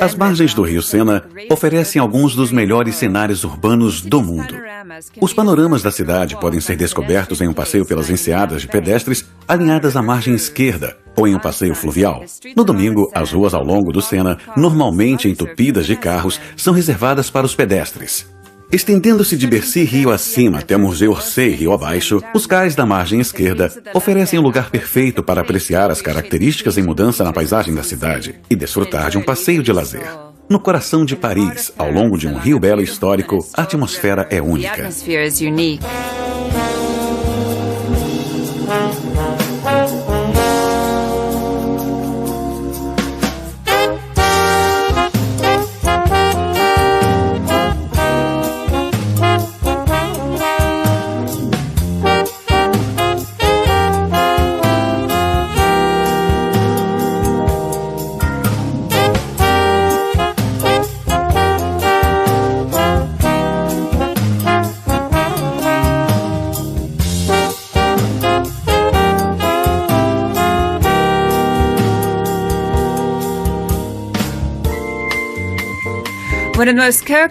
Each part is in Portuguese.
As margens do rio Sena oferecem alguns dos melhores cenários urbanos do mundo. Os panoramas da cidade podem ser descobertos em um passeio pelas enseadas de pedestres alinhadas à margem esquerda ou em um passeio fluvial. No domingo, as ruas ao longo do Sena, normalmente entupidas de carros, são reservadas para os pedestres. Estendendo-se de Bercy rio acima até Museu Orsay rio abaixo, os cais da margem esquerda oferecem um lugar perfeito para apreciar as características em mudança na paisagem da cidade e desfrutar de um passeio de lazer. No coração de Paris, ao longo de um rio belo histórico, a atmosfera é única.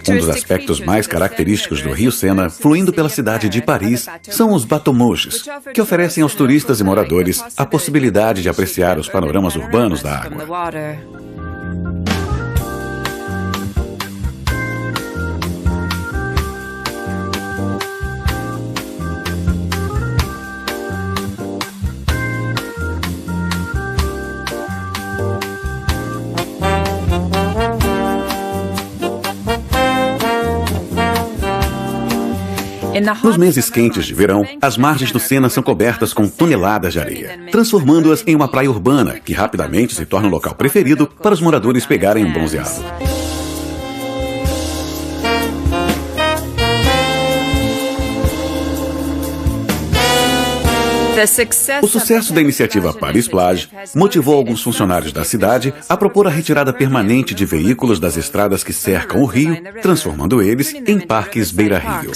Um dos aspectos mais característicos do rio Sena, fluindo pela cidade de Paris, são os bateaux-mouches, que oferecem aos turistas e moradores a possibilidade de apreciar os panoramas urbanos da água. Nos meses quentes de verão, as margens do Sena são cobertas com toneladas de areia, transformando-as em uma praia urbana, que rapidamente se torna um local preferido para os moradores pegarem um bronzeado. O sucesso da iniciativa Paris Plage motivou alguns funcionários da cidade a propor a retirada permanente de veículos das estradas que cercam o rio, transformando eles em parques beira-rio.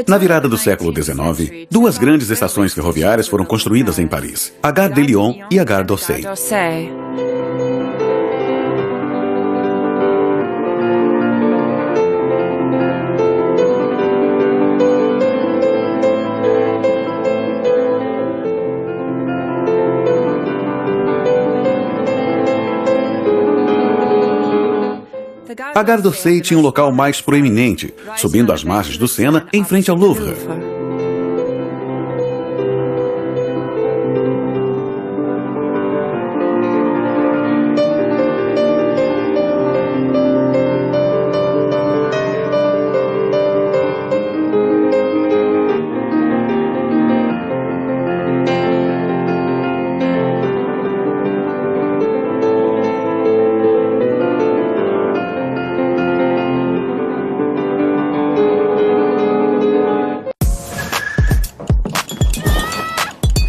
Na virada do século XIX, duas grandes estações ferroviárias foram construídas em Paris, a Gare de Lyon e a Gare d'Orsay. A Gare d'Orsay tinha um local mais proeminente, subindo as margens do Sena em frente ao Louvre.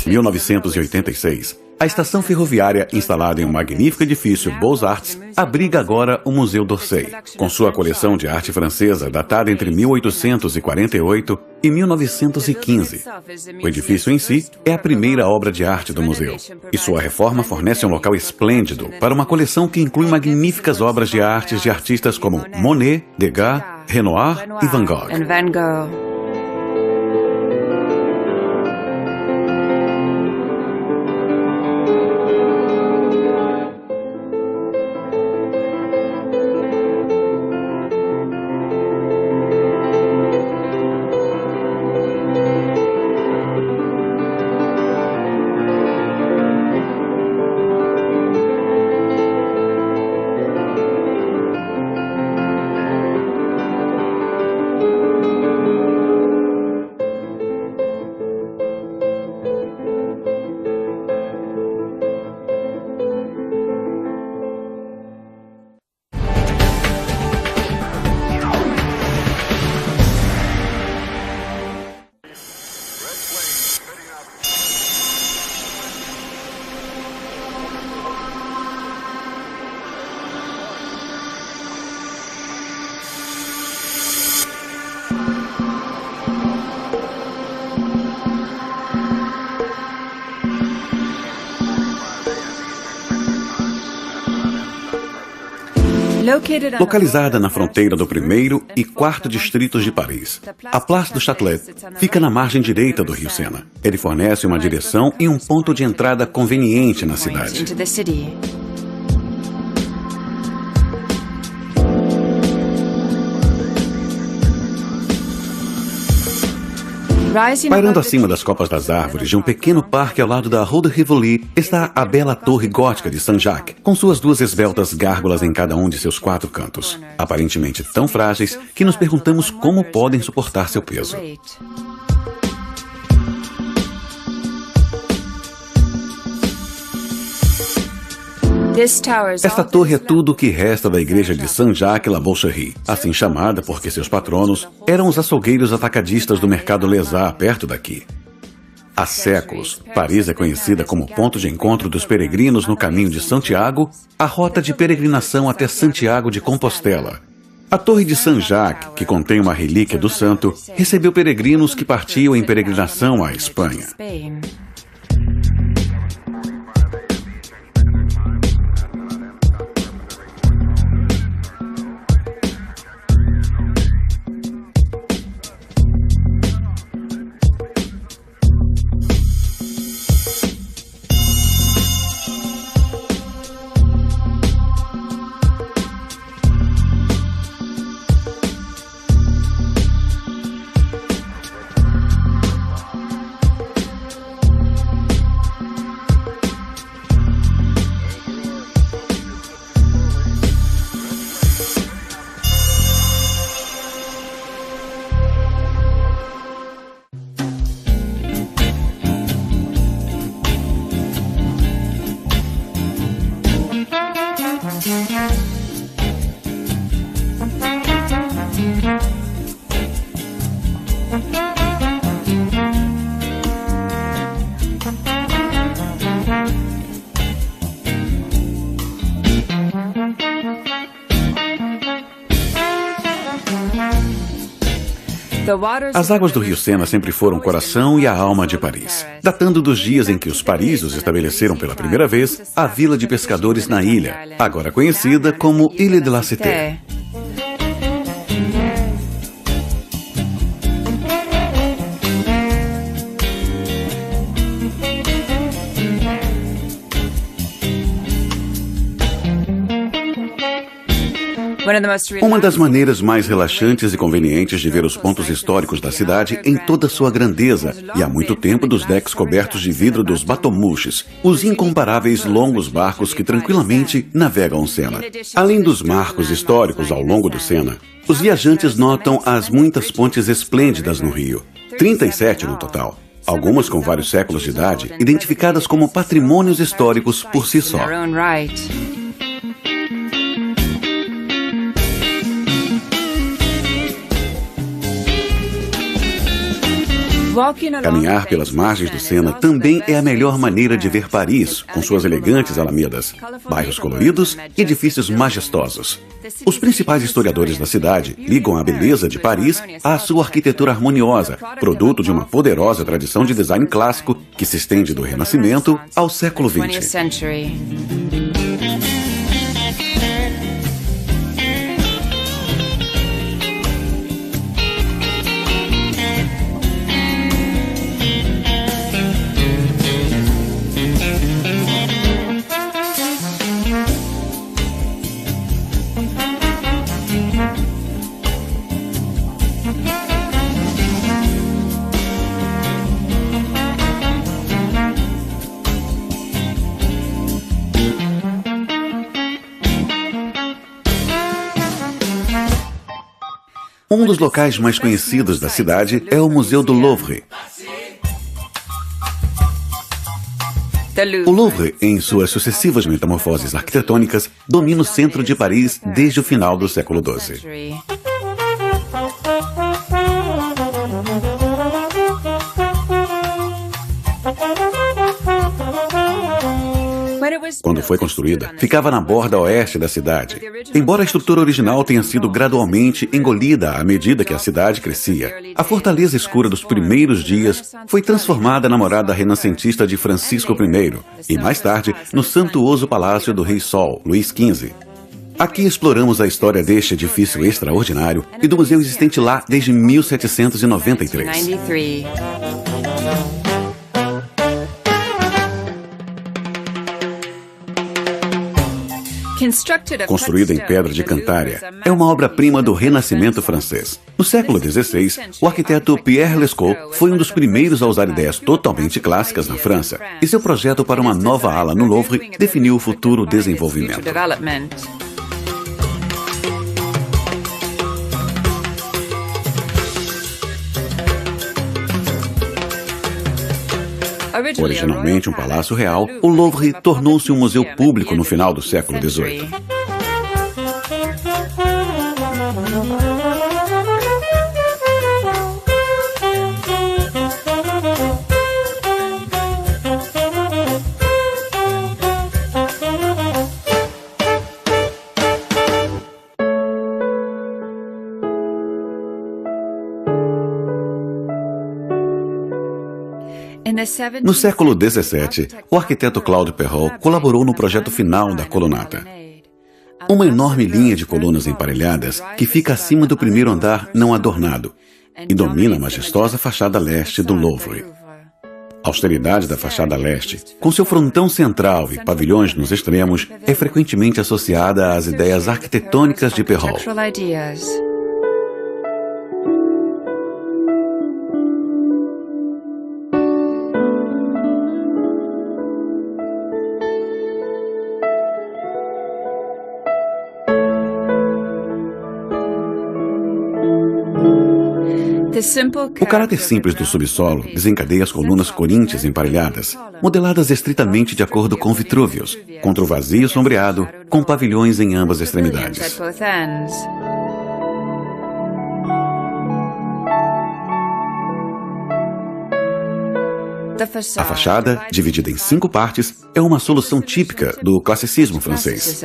Em 1986, a estação ferroviária, instalada em um magnífico edifício Beaux-Arts, abriga agora o Museu d'Orsay, com sua coleção de arte francesa datada entre 1848 e 1915. O edifício em si é a primeira obra de arte do museu, e sua reforma fornece um local esplêndido para uma coleção que inclui magníficas obras de artes de artistas como Monet, Degas, Renoir e Van Gogh. Localizada na fronteira do 1º e 4º distritos de Paris, a Place du Châtelet fica na margem direita do rio Sena. Ele fornece uma direção e um ponto de entrada conveniente na cidade. Pairando acima das copas das árvores de um pequeno parque ao lado da Rue de Rivoli está a bela torre gótica de Saint-Jacques, com suas 2 esbeltas gárgulas em cada um de seus 4 cantos, aparentemente tão frágeis que nos perguntamos como podem suportar seu peso. Esta torre é tudo o que resta da igreja de Saint-Jacques-la-Boucherie, assim chamada porque seus patronos eram os açougueiros atacadistas do mercado Lézard, perto daqui. Há séculos, Paris é conhecida como ponto de encontro dos peregrinos no caminho de Santiago, a rota de peregrinação até Santiago de Compostela. A Torre de Saint-Jacques, que contém uma relíquia do santo, recebeu peregrinos que partiam em peregrinação à Espanha. As águas do rio Sena sempre foram o coração e a alma de Paris, datando dos dias em que os parísios estabeleceram pela primeira vez a vila de pescadores na ilha, agora conhecida como Île de la Cité. Uma das maneiras mais relaxantes e convenientes de ver os pontos históricos da cidade em toda sua grandeza e há muito tempo dos decks cobertos de vidro dos bateaux-mouches, os incomparáveis longos barcos que tranquilamente navegam o Sena. Além dos marcos históricos ao longo do Sena, os viajantes notam as muitas pontes esplêndidas no rio, 37 no total. Algumas com vários séculos de idade, identificadas como patrimônios históricos por si só. Caminhar pelas margens do Sena também é a melhor maneira de ver Paris, com suas elegantes alamedas, bairros coloridos e edifícios majestosos. Os principais historiadores da cidade ligam a beleza de Paris à sua arquitetura harmoniosa, produto de uma poderosa tradição de design clássico que se estende do Renascimento ao século XX. Um dos locais mais conhecidos da cidade é o Museu do Louvre. O Louvre, em suas sucessivas metamorfoses arquitetônicas, domina o centro de Paris desde o final do século XII. Quando foi construída, ficava na borda oeste da cidade. Embora a estrutura original tenha sido gradualmente engolida à medida que a cidade crescia, a fortaleza escura dos primeiros dias foi transformada na morada renascentista de Francisco I e, mais tarde, no suntuoso palácio do Rei Sol, Luís XV. Aqui exploramos a história deste edifício extraordinário e do museu existente lá desde 1793. Construída em pedra de Cantária, é uma obra-prima do Renascimento francês. No século XVI, o arquiteto Pierre Lescot foi um dos primeiros a usar ideias totalmente clássicas na França, e seu projeto para uma nova ala no Louvre definiu o futuro desenvolvimento. Originalmente um palácio real, o Louvre tornou-se um museu público no final do século XVIII. No século XVII, o arquiteto Claude Perrault colaborou no projeto final da colunata. Uma enorme linha de colunas emparelhadas que fica acima do primeiro andar não adornado e domina a majestosa fachada leste do Louvre. A austeridade da fachada leste, com seu frontão central e pavilhões nos extremos, é frequentemente associada às ideias arquitetônicas de Perrault. O caráter simples do subsolo desencadeia as colunas coríntias emparelhadas, modeladas estritamente de acordo com Vitruvius, contra o vazio sombreado, com pavilhões em ambas extremidades. A fachada, dividida em 5 partes, é uma solução típica do classicismo francês.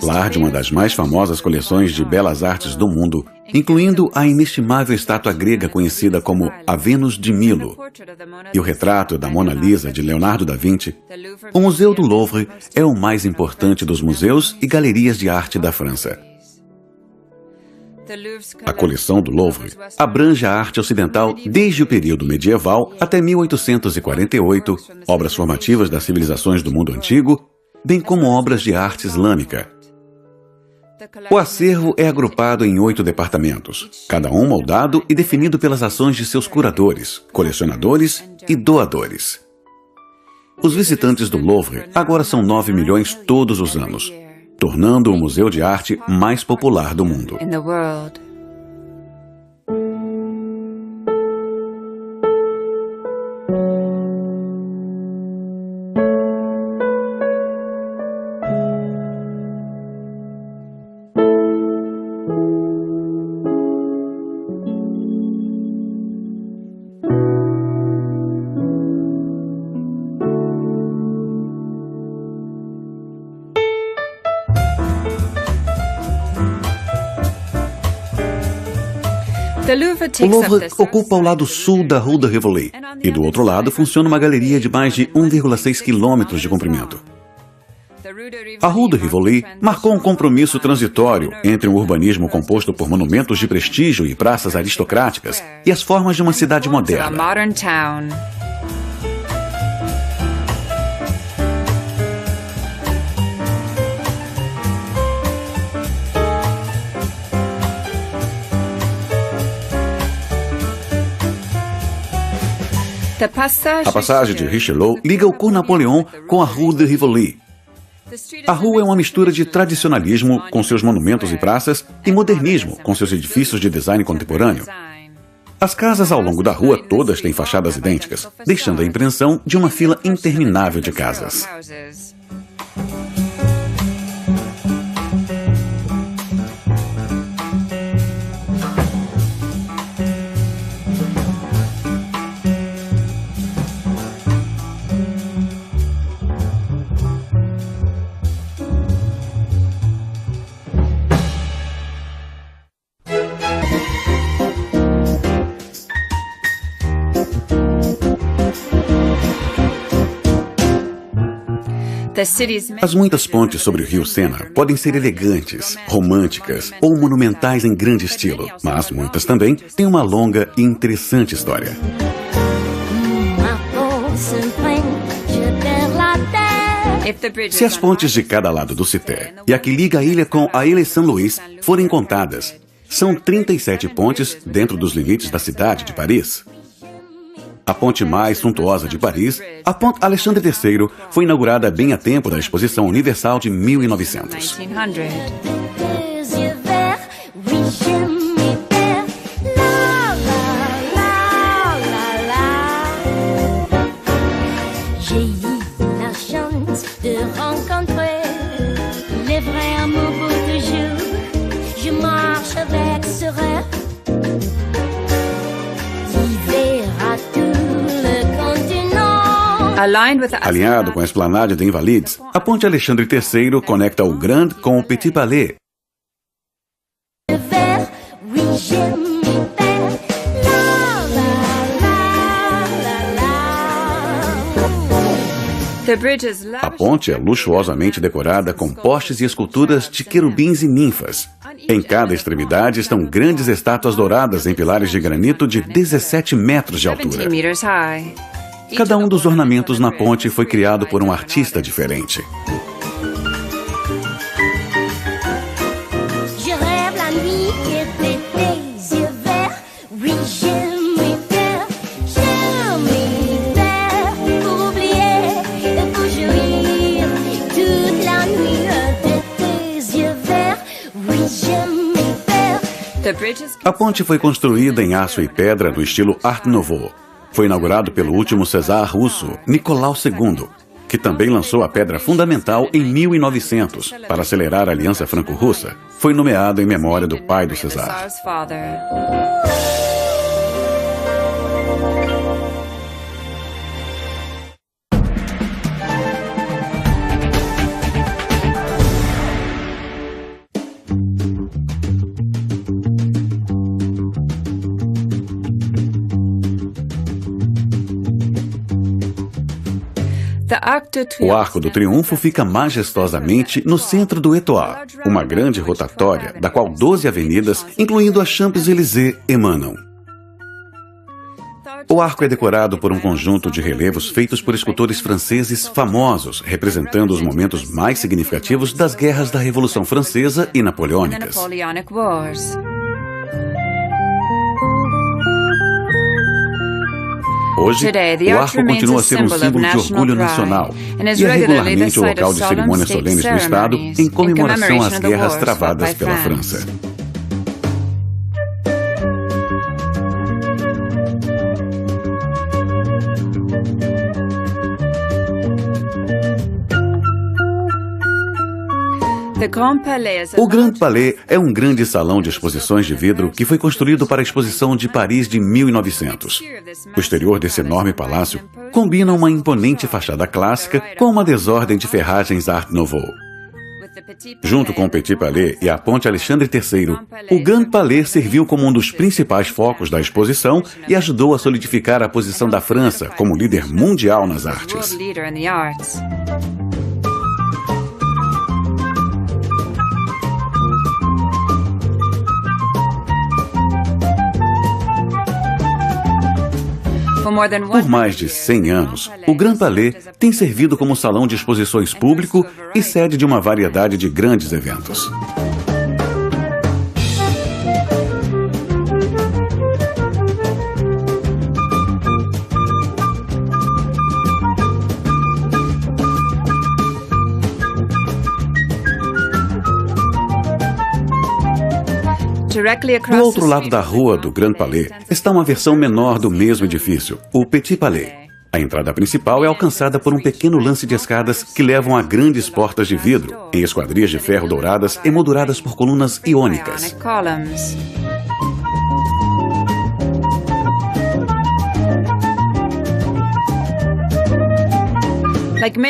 Lar de uma das mais famosas coleções de belas artes do mundo, incluindo a inestimável estátua grega conhecida como a Vênus de Milo e o retrato da Mona Lisa de Leonardo da Vinci, o Museu do Louvre é o mais importante dos museus e galerias de arte da França. A coleção do Louvre abrange a arte ocidental desde o período medieval até 1848, obras formativas das civilizações do mundo antigo, bem como obras de arte islâmica. O acervo é agrupado em 8 departamentos, cada um moldado e definido pelas ações de seus curadores, colecionadores e doadores. Os visitantes do Louvre agora são 9 milhões todos os anos, tornando o museu de arte mais popular do mundo. O Louvre ocupa o lado sul da Rue de Rivoli e do outro lado funciona uma galeria de mais de 1,6 quilômetros de comprimento. A Rue de Rivoli marcou um compromisso transitório entre um urbanismo composto por monumentos de prestígio e praças aristocráticas e as formas de uma cidade moderna. A passagem de Richelieu liga o Cours Napoléon com a Rue de Rivoli. A rua é uma mistura de tradicionalismo, com seus monumentos e praças, e modernismo, com seus edifícios de design contemporâneo. As casas ao longo da rua todas têm fachadas idênticas, deixando a impressão de uma fila interminável de casas. As muitas pontes sobre o rio Sena podem ser elegantes, românticas ou monumentais em grande estilo, mas muitas também têm uma longa e interessante história. Se as pontes de cada lado do Cité e a que liga a ilha com a Ilha Saint-Louis forem contadas, são 37 pontes dentro dos limites da cidade de Paris. A ponte mais suntuosa de Paris, a Ponte Alexandre III, foi inaugurada bem a tempo da Exposição Universal de 1900. Alinhado com a Esplanade des Invalides, a Ponte Alexandre III conecta o Grand com o Petit Palais. A ponte é luxuosamente decorada com postes e esculturas de querubins e ninfas. Em cada extremidade estão grandes estátuas douradas em pilares de granito de 17 metros de altura. Cada um dos ornamentos na ponte foi criado por um artista diferente. A ponte foi construída em aço e pedra do estilo Art Nouveau. Foi inaugurado pelo último czar russo, Nicolau II, que também lançou a pedra fundamental em 1900 para acelerar a aliança franco-russa. Foi nomeado em memória do pai do czar. O Arco do Triunfo fica majestosamente no centro do Etoile, uma grande rotatória, da qual 12 avenidas, incluindo a Champs-Élysées, emanam. O arco é decorado por um conjunto de relevos feitos por escultores franceses famosos, representando os momentos mais significativos das guerras da Revolução Francesa e napoleônicas. Hoje, o arco continua a ser um símbolo de orgulho nacional e é regularmente o local de cerimônias solenes do Estado em comemoração às guerras travadas pela França. O Grand Palais é um grande salão de exposições de vidro que foi construído para a Exposição de Paris de 1900. O exterior desse enorme palácio combina uma imponente fachada clássica com uma desordem de ferragens Art Nouveau. Junto com o Petit Palais e a Ponte Alexandre III, o Grand Palais serviu como um dos principais focos da exposição e ajudou a solidificar a posição da França como líder mundial nas artes. Por mais de 100 anos, o Grand Palais tem servido como salão de exposições público e sede de uma variedade de grandes eventos. Do outro lado da rua do Grand Palais está uma versão menor do mesmo edifício, o Petit Palais. A entrada principal é alcançada por um pequeno lance de escadas que levam a grandes portas de vidro, em esquadrias de ferro douradas emolduradas por colunas iônicas.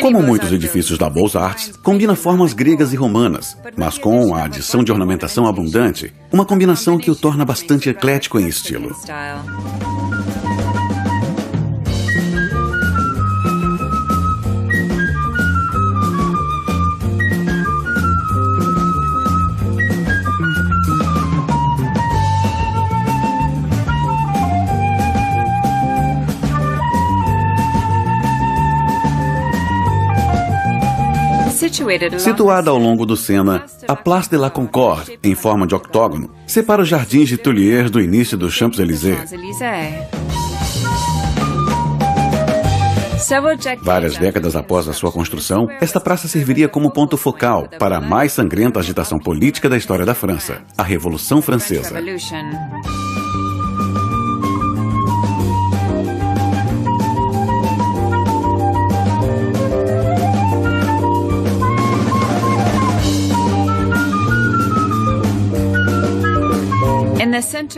Como muitos edifícios da Beaux-Arts, combina formas gregas e romanas, mas com a adição de ornamentação abundante, uma combinação que o torna bastante eclético em estilo. Situada ao longo do Sena, a Place de la Concorde, em forma de octógono, separa os jardins de Tuileries do início dos Champs-Élysées. Várias décadas após a sua construção, esta praça serviria como ponto focal para a mais sangrenta agitação política da história da França, a Revolução Francesa.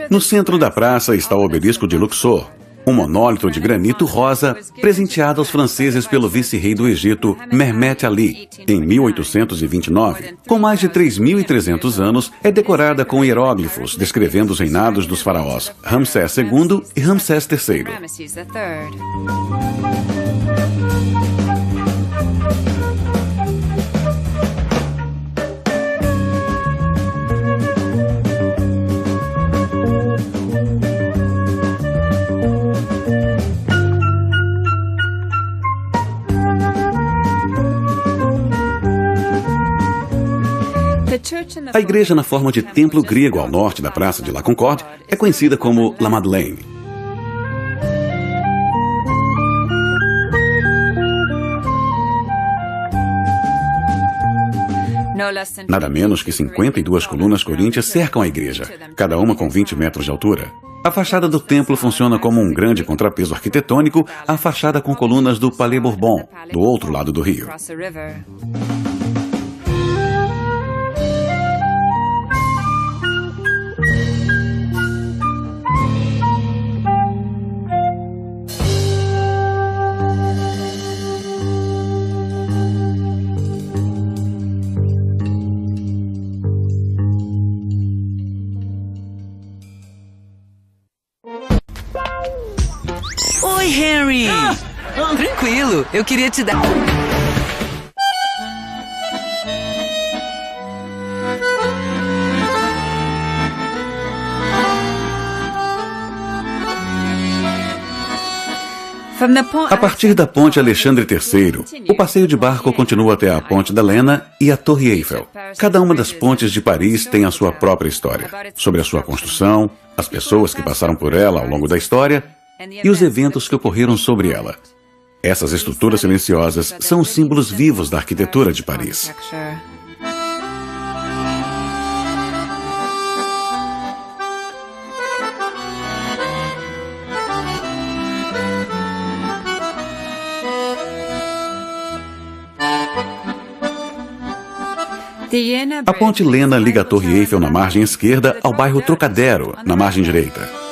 No centro da praça está o obelisco de Luxor, um monólito de granito rosa presenteado aos franceses pelo vice-rei do Egito, Mehmet Ali, em 1829. Com mais de 3.300 anos, é decorada com hieróglifos descrevendo os reinados dos faraós Ramsés II e Ramsés III. A igreja na forma de templo grego ao norte da Praça de la Concorde é conhecida como La Madeleine. Nada menos que 52 colunas coríntias cercam a igreja, cada uma com 20 metros de altura. A fachada do templo funciona como um grande contrapeso arquitetônico à fachada com colunas do Palais Bourbon, do outro lado do rio. Oi, Henry! Tranquilo, eu queria te dar... A partir da ponte Alexandre III, o passeio de barco continua até a ponte da Lena e a Torre Eiffel. Cada uma das pontes de Paris tem a sua própria história, sobre a sua construção, as pessoas que passaram por ela ao longo da história e os eventos que ocorreram sobre ela. Essas estruturas silenciosas são os símbolos vivos da arquitetura de Paris. A ponte Lena liga a Torre Eiffel na margem esquerda ao bairro Trocadero, na margem direita.